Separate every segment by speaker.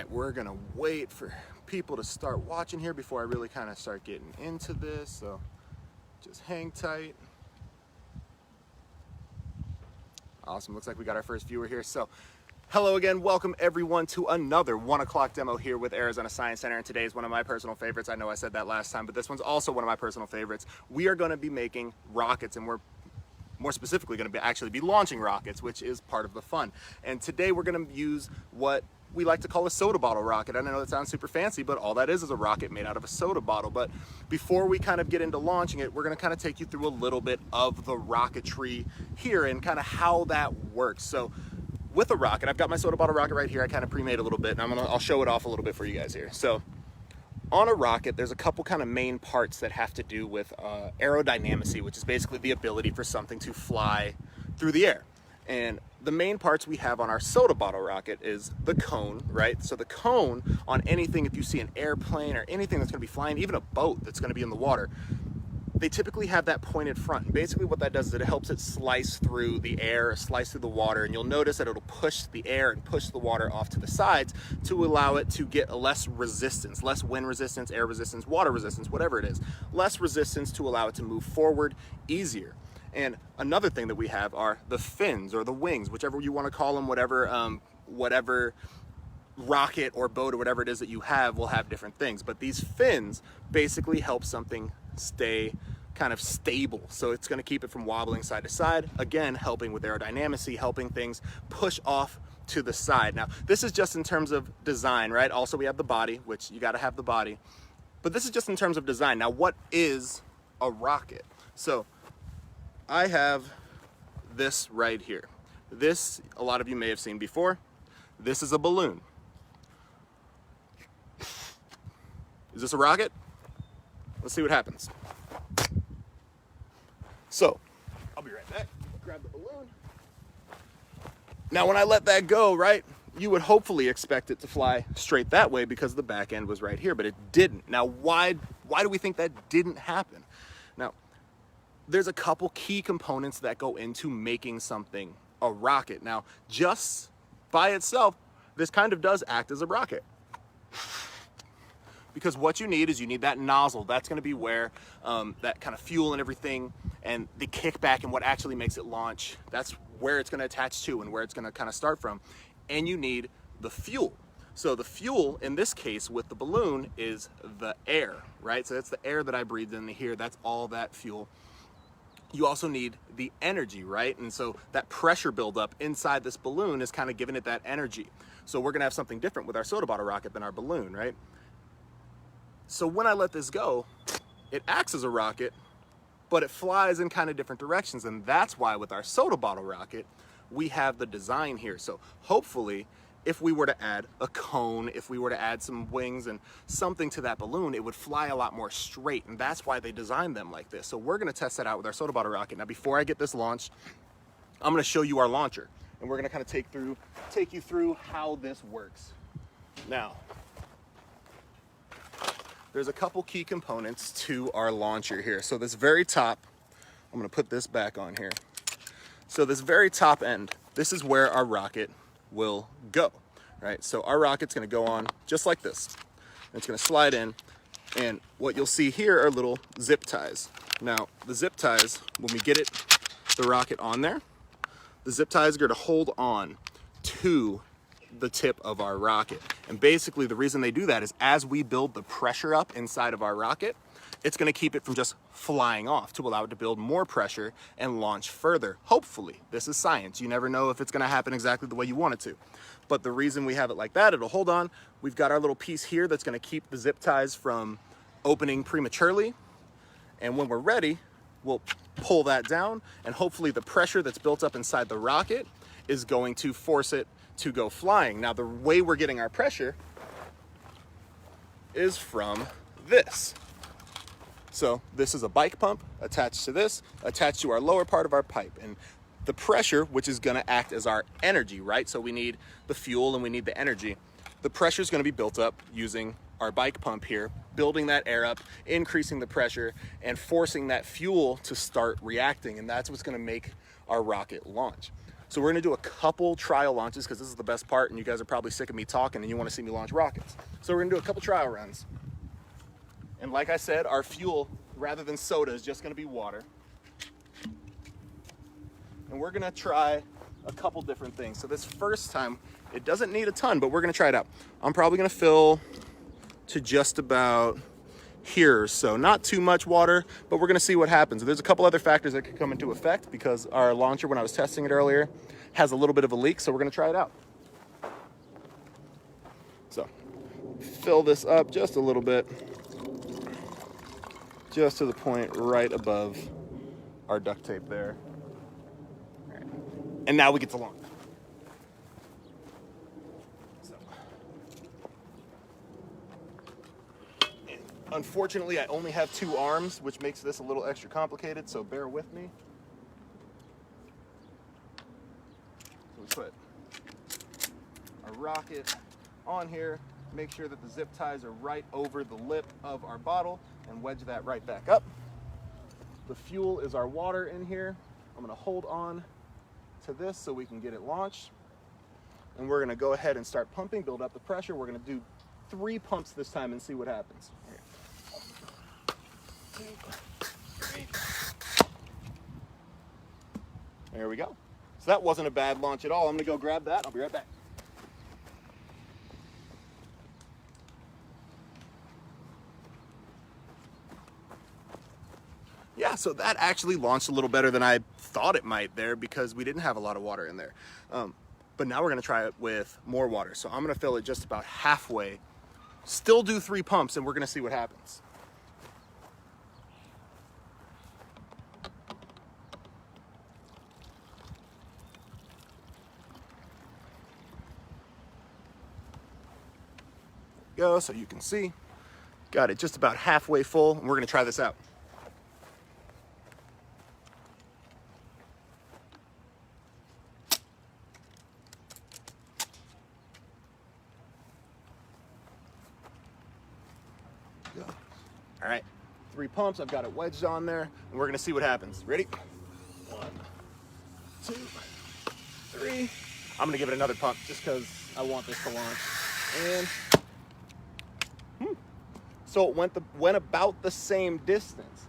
Speaker 1: right, we're gonna wait for people to start watching here before I really kind of start getting into this, so just hang tight. Awesome, looks like we got our first viewer here. So hello again, welcome everyone to another 1 o'clock demo here with Arizona Science Center, and today is one of my personal favorites. I know I said that last time, but this one's also one of my personal favorites. We are gonna be making rockets, and we're more specifically going to actually be launching rockets, which is part of the fun. And today we're going to use what we like to call a soda bottle rocket. I know that sounds super fancy, but all that is a rocket made out of a soda bottle. But before we kind of get into launching it, we're going to kind of take you through a little bit of the rocketry here and kind of how that works. So with a rocket, I've got my soda bottle rocket right here. I kind of pre-made a little bit, and I'll show it off a little bit for you guys here. So on a rocket, there's a couple kind of main parts that have to do with aerodynamicy, which is basically the ability for something to fly through the air. And the main parts we have on our soda bottle rocket is the cone, right? So the cone on anything, if you see an airplane or anything that's gonna be flying, even a boat that's gonna be in the water, they typically have that pointed front. And basically what that does is it helps it slice through the air, slice through the water, and you'll notice that it'll push the air and push the water off to the sides to allow it to get less resistance, less wind resistance, air resistance, water resistance, whatever it is. Less resistance to allow it to move forward easier. And another thing that we have are the fins or the wings, whichever you want to call them, whatever rocket or boat or whatever it is that you have will have different things. But these fins basically help something stay kind of stable, so it's going to keep it from wobbling side to side, again helping with aerodynamics, helping things push off to the side. Now this is just in terms of design, right? Also we have the body, which you got to have the body, but this is just in terms of design. Now what is a rocket? So I have this right here. This a lot of you may have seen before. This is a balloon. Is this a rocket? Let's see what happens. So, I'll be right back. Grab the balloon. Now, when I let that go, right, you would hopefully expect it to fly straight that way because the back end was right here, but it didn't. Now, why do we think that didn't happen? Now, there's a couple key components that go into making something a rocket. Now, just by itself, this kind of does act as a rocket. Because what you need is you need that nozzle. That's going to be where that kind of fuel and everything and the kickback and what actually makes it launch, that's where it's going to attach to and where it's going to kind of start from. And you need the fuel. So the fuel in this case with the balloon is the air, right? So that's the air that I breathed in here. That's all that fuel. You also need the energy, right? And so that pressure buildup inside this balloon is kind of giving it that energy. So we're going to have something different with our soda bottle rocket than our balloon, right? So when I let this go, it acts as a rocket, but it flies in kind of different directions. And that's why with our soda bottle rocket, we have the design here. So hopefully, if we were to add a cone, if we were to add some wings and something to that balloon, it would fly a lot more straight. And that's why they designed them like this. So we're gonna test that out with our soda bottle rocket. Now, before I get this launched, I'm gonna show you our launcher. And we're gonna kind of take you through how this works. Now, there's a couple key components to our launcher here. So this very top, I'm gonna put this back on here. So this very top end, this is where our rocket will go, right? So our rocket's gonna go on just like this. It's gonna slide in, and what you'll see here are little zip ties. Now, the zip ties, when we get the rocket on there, the zip ties are gonna hold on to the tip of our rocket. And basically the reason they do that is as we build the pressure up inside of our rocket, it's going to keep it from just flying off to allow it to build more pressure and launch further. Hopefully, this is science. You never know if it's going to happen exactly the way you want it to. But the reason we have it like that, it'll hold on. We've got our little piece here that's going to keep the zip ties from opening prematurely. And when we're ready, we'll pull that down, and hopefully the pressure that's built up inside the rocket is going to force it to go flying. Now, the way we're getting our pressure is from this. So this is a bike pump attached to this, attached to our lower part of our pipe. And the pressure, which is gonna act as our energy, right? So we need the fuel and we need the energy. The pressure is gonna be built up using our bike pump here, building that air up, increasing the pressure, and forcing that fuel to start reacting. And that's what's gonna make our rocket launch. So we're gonna do a couple trial launches because this is the best part and you guys are probably sick of me talking and you wanna see me launch rockets. So we're gonna do a couple trial runs. And like I said, our fuel, rather than soda, is just gonna be water. And we're gonna try a couple different things. So this first time, it doesn't need a ton, but we're gonna try it out. I'm probably gonna fill to just about here, so not too much water, but we're gonna see what happens. There's a couple other factors that could come into effect because our launcher, when I was testing it earlier, has a little bit of a leak, so we're gonna try it out. So, fill this up just a little bit, just to the point right above our duct tape there. All right. And now we get to launch. Unfortunately, I only have 2 arms, which makes this a little extra complicated, so bear with me. So we put our rocket on here, make sure that the zip ties are right over the lip of our bottle, and wedge that right back up. The fuel is our water in here. I'm gonna hold on to this so we can get it launched. And we're gonna go ahead and start pumping, build up the pressure. We're gonna do 3 pumps this time and see what happens. 2, 3. There we go. So that wasn't a bad launch at all. I'm gonna go grab that. I'll be right back. Yeah, so that actually launched a little better than I thought it might there because we didn't have a lot of water in there. But now we're gonna try it with more water. So I'm gonna fill it just about halfway, still do 3 pumps, and we're gonna see what happens. Go, so you can see, got it just about halfway full, and we're gonna try this out. Go. All right, 3 pumps, I've got it wedged on there, and we're gonna see what happens. Ready? 1, 2, 3. I'm gonna give it another pump just because I want this to launch. And so it went about the same distance.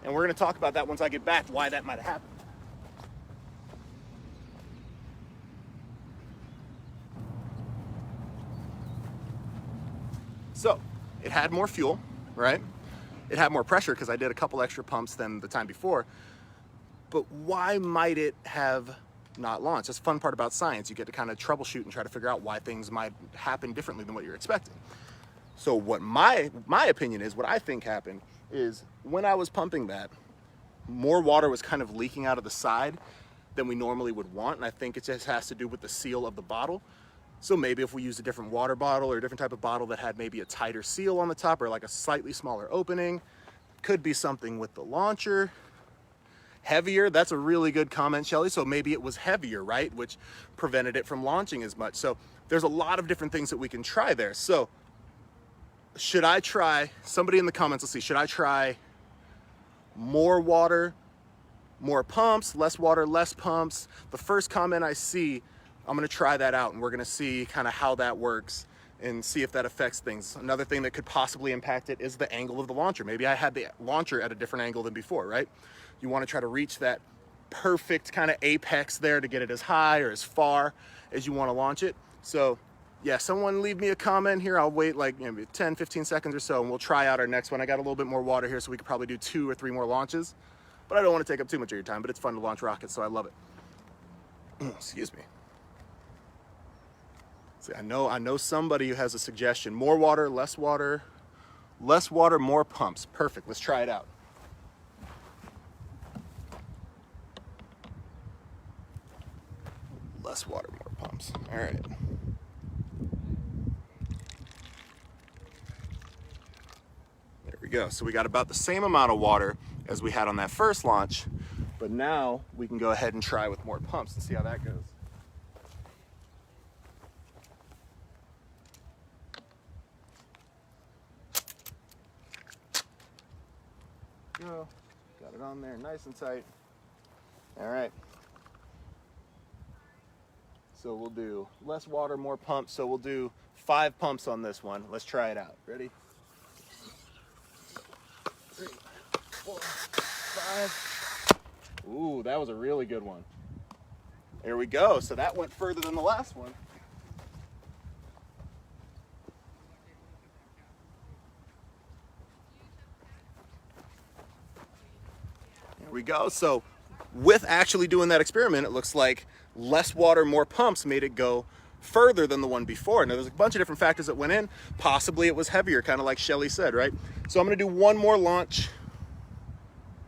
Speaker 1: And we're gonna talk about that once I get back, why that might have happened. So it had more fuel, right? It had more pressure because I did a couple extra pumps than the time before. But why might it have not launched? That's the fun part about science. You get to kind of troubleshoot and try to figure out why things might happen differently than what you're expecting. So what my opinion is, what I think happened is when I was pumping that, more water was kind of leaking out of the side than we normally would want. And I think it just has to do with the seal of the bottle. So maybe if we used a different water bottle or a different type of bottle that had maybe a tighter seal on the top or like a slightly smaller opening, could be something with the launcher. Heavier, that's a really good comment, Shelly. So maybe it was heavier, right? Which prevented it from launching as much. So there's a lot of different things that we can try there. So should I try, somebody in the comments, let's see, should I try more water, more pumps, less water, less pumps? The first comment I see, I'm gonna try that out and we're gonna see kind of how that works and see if that affects things. Another thing that could possibly impact it is the angle of the launcher. Maybe I had the launcher at a different angle than before, right? You wanna try to reach that perfect kind of apex there to get it as high or as far as you wanna launch it. So yeah, someone leave me a comment here. I'll wait like 10, 15 seconds or so and we'll try out our next one. I got a little bit more water here so we could probably do 2 or 3 more launches, but I don't want to take up too much of your time, but it's fun to launch rockets, so I love it. Excuse me. See, I know somebody who has a suggestion. More water, less water, more pumps. Perfect, let's try it out. Less water, more pumps. All right. Go. So we got about the same amount of water as we had on that first launch, but now we can go ahead and try with more pumps and see how that goes. Go. Got it on there nice and tight. All right. So we'll do less water, more pumps. So we'll do 5 pumps on this one. Let's try it out. Ready? 3, 4, 5. Ooh, that was a really good one. There we go. So that went further than the last one. There we go. So with actually doing that experiment, it looks like less water, more pumps made it go further than the one before. Now there's a bunch of different factors that went in. Possibly it was heavier, kind of like Shelly said, right? So I'm gonna do one more launch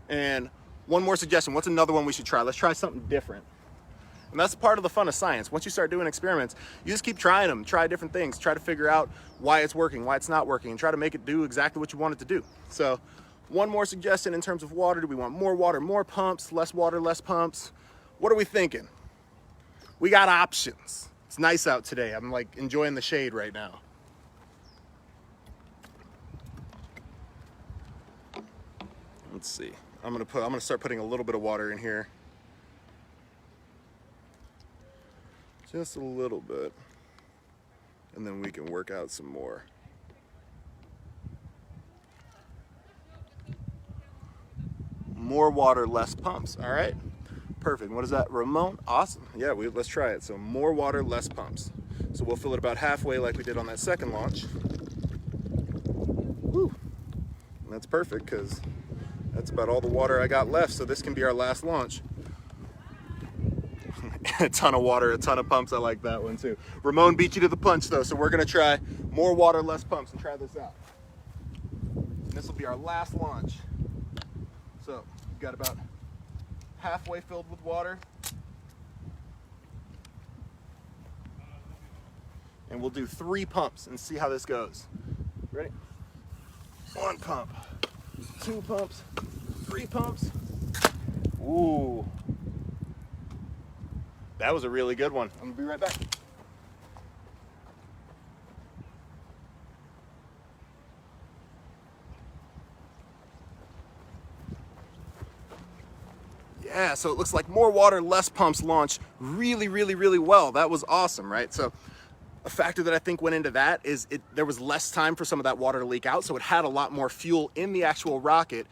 Speaker 1: and one more suggestion. What's another one we should try? Let's try something different. And that's part of the fun of science. Once you start doing experiments, you just keep trying them, try different things, try to figure out why it's working, why it's not working, and try to make it do exactly what you want it to do. So one more suggestion in terms of water. Do we want more water, more pumps, less water, less pumps? What are we thinking? We got options. It's nice out today. I'm like enjoying the shade right now. Let's see. I'm gonna start putting a little bit of water in here. Just a little bit. And then we can work out some more. More water, less pumps. All right, perfect. What is that, Ramon? Awesome. Yeah, let's try it. So more water, less pumps. So we'll fill it about halfway like we did on that second launch. Woo. And that's perfect because that's about all the water I got left. So this can be our last launch. A ton of water, a ton of pumps. I like that one too. Ramon beat you to the punch though. So we're gonna try more water, less pumps and try this out. And this will be our last launch. So we've got about halfway filled with water. And we'll do 3 pumps and see how this goes. Ready? 1 pump, 2 pumps, 3 pumps. Ooh. That was a really good one. I'm gonna be right back. Yeah, so it looks like more water, less pumps launch really, really, really well. That was awesome, right? So a factor that I think went into that is there was less time for some of that water to leak out, so it had a lot more fuel in the actual rocket.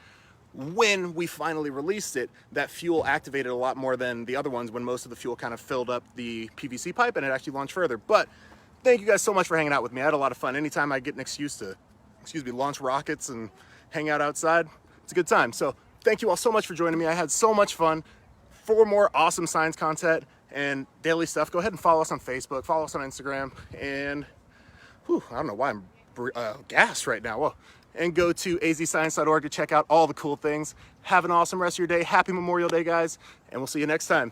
Speaker 1: When we finally released it, that fuel activated a lot more than the other ones when most of the fuel kind of filled up the PVC pipe and it actually launched further. But thank you guys so much for hanging out with me. I had a lot of fun. Anytime I get an excuse to, launch rockets and hang out outside, it's a good time. So thank you all so much for joining me. I had so much fun. For more awesome science content and daily stuff, go ahead and follow us on Facebook, follow us on Instagram, and I don't know why I'm gassed right now. Whoa. And go to azscience.org to check out all the cool things. Have an awesome rest of your day. Happy Memorial Day, guys, and we'll see you next time.